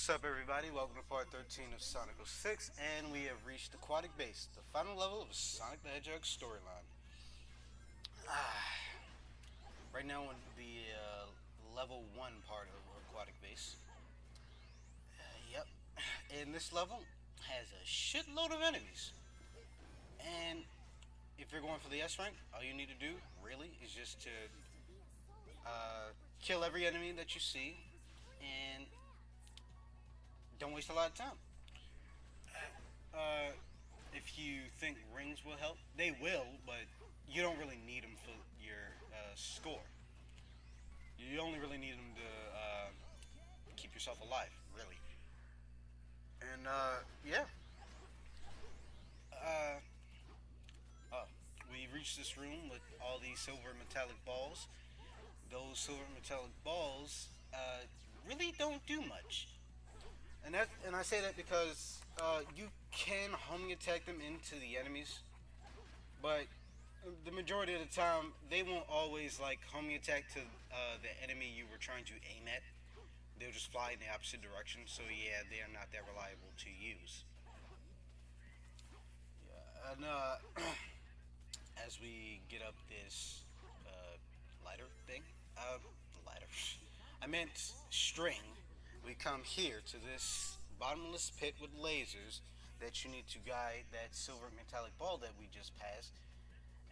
What's up, everybody? Welcome to part 13 of Sonic 06, and we have reached Aquatic Base, the final level of Sonic the Hedgehog storyline. Right now, in the level 1 part of Aquatic Base. Yep. And this level has a shitload of enemies. And if you're going for the S rank, all you need to do, really, is just to kill every enemy that you see and don't waste a lot of time. Uh, if you think rings will help, they will, but you don't really need them for your score. You only really need them to keep yourself alive, really. And yeah, uh, oh, we reached this room with all these silver metallic balls. Those silver metallic balls really don't do much, and I say that because you can homing attack them into the enemies, but the majority of the time they won't always like homing attack to the enemy you were trying to aim at. They'll just fly in the opposite direction. So yeah, they are not that reliable to use. Yeah, and as we get up this ladder thing, ladder. I meant string. We come here to this bottomless pit with lasers that you need to guide that silver metallic ball that we just passed,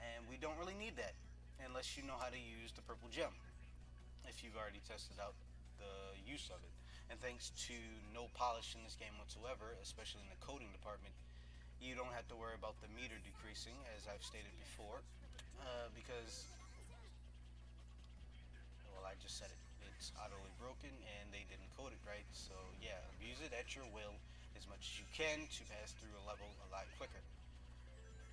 and we don't really need that unless you know how to use the purple gem. If you've already tested out the use of it. And thanks to no polish in this game whatsoever, especially in the coding department, you don't have to worry about the meter decreasing, as I've stated before, because, well, I just said it. It's utterly broken, and they didn't code it right. So yeah, use it at your will as much as you can to pass through a level a lot quicker.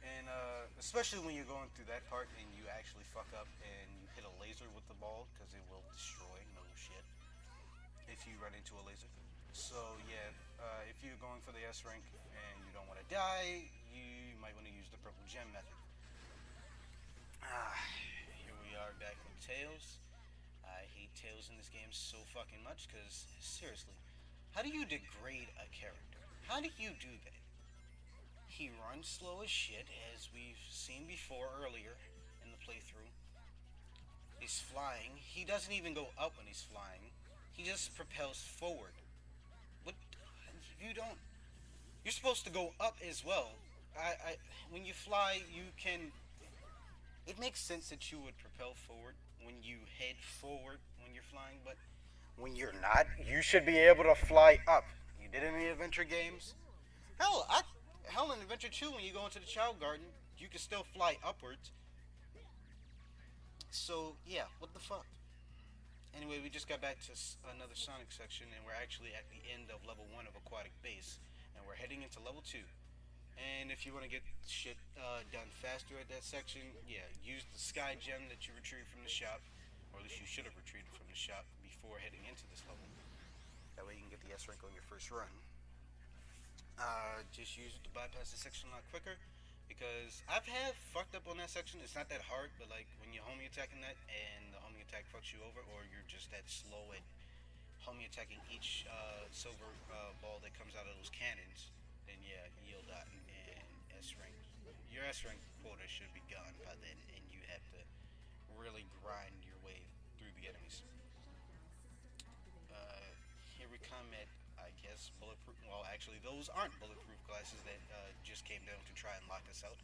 And especially when you're going through that part and you actually fuck up and you hit a laser with the ball, because it will destroy, no shit, if you run into a laser. So yeah, if you're going for the S rank and you don't want to die, you might want to use the purple gem method. Here we are back with Tails. I hate Tails in this game so fucking much because, seriously, how do you degrade a character? How do you do that? He runs slow as shit, as we've seen before earlier in the playthrough. He's flying. He doesn't even go up when he's flying. He just propels forward. What? You don't. You're supposed to go up as well. When you fly, you can. It makes sense that you would propel forward when you head forward when you're flying, but when you're not, you should be able to fly up. You did any adventure games? Hell, hell in Adventure 2, when you go into the Child Garden, you can still fly upwards. So yeah, what the fuck? Anyway, we just got back to another Sonic section, and we're actually at the end of level 1 of Aquatic Base, and we're heading into level 2. And if you want to get shit done faster at that section, yeah, use the Sky Gem that you retrieved from the shop, or at least you should have retrieved from the shop before heading into this level. That way you can get the S rank on your first run. Just use it to bypass the section a lot quicker, because I've had fucked up on that section. It's not that hard, but like when you're homing attacking that and the homing attack fucks you over, or you're just that slow at homing attacking each silver ball that comes out of those cannons, then yeah, you'll die. And S rank, your S rank quota should be gone by then, and you have to really grind your way through the enemies. Here we come at, I guess, bulletproof. Well, actually, those aren't bulletproof glasses that just came down to try and lock us out.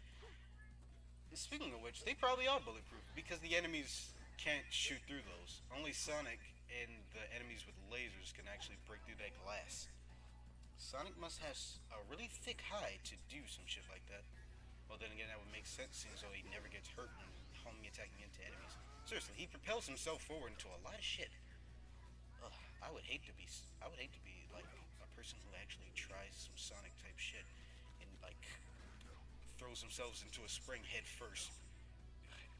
Speaking of which, they probably are bulletproof because the enemies can't shoot through those. Only Sonic and the enemies with lasers can actually break through that glass. Sonic must have a really thick hide to do some shit like that. Well, then again, that would make sense since though he never gets hurt when homing attacking into enemies. Seriously, he propels himself forward into a lot of shit. Ugh, I would hate to be. I would hate to be like a person who actually tries some Sonic type shit and like throws themselves into a spring head first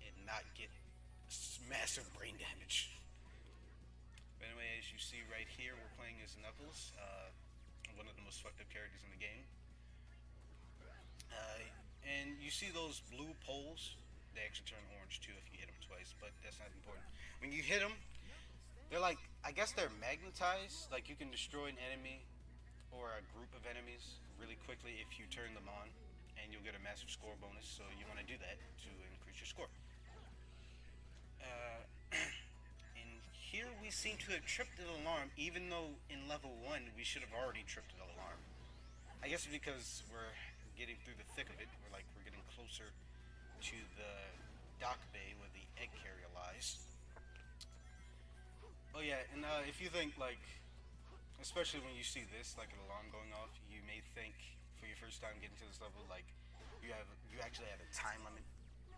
and not get massive brain damage. But anyway, as you see right here, we're playing as Knuckles, one of the most fucked up characters in the game. And you see those blue poles? They actually turn orange too if you hit them twice, but that's not important. When you hit them, they're like I guess they're magnetized. Like you can destroy an enemy or a group of enemies really quickly if you turn them on, and you'll get a massive score bonus. So you want to do that to increase your score. Uh, and here we seem to have tripped the alarm, even though in level one we should have already tripped the alarm. I guess because we're getting through the thick of it. We're getting closer to the dock bay where the egg carrier lies. Oh yeah, and if you think especially when you see this, like an alarm going off, you may think for your first time getting to this level, like you actually have a time limit,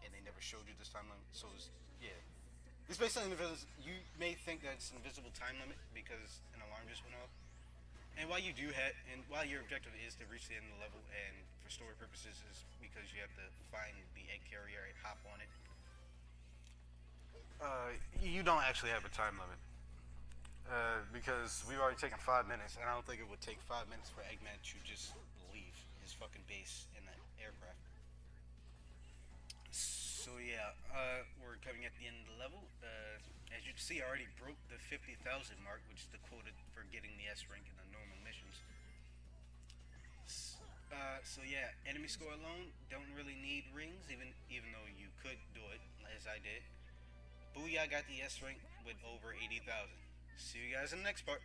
and they never showed you this time limit. So yeah, it's based on invisible. You may think that it's invisible time limit because an alarm just went off. And while your objective is to reach the end of the level, and for story purposes, is because you have to find the egg carrier and hop on it. You don't actually have a time limit. Because we've already taken 5 minutes, and I don't think it would take 5 minutes for Eggman to just leave his fucking base in that aircraft. So yeah, we're coming at the end of the level. As you can see, I already broke the 50,000 mark, which is the quota for getting the S rank in the normal missions. So yeah, enemy score alone don't really need rings, even though you could do it as I did. Booyah got the S rank with over 80,000. See you guys in the next part.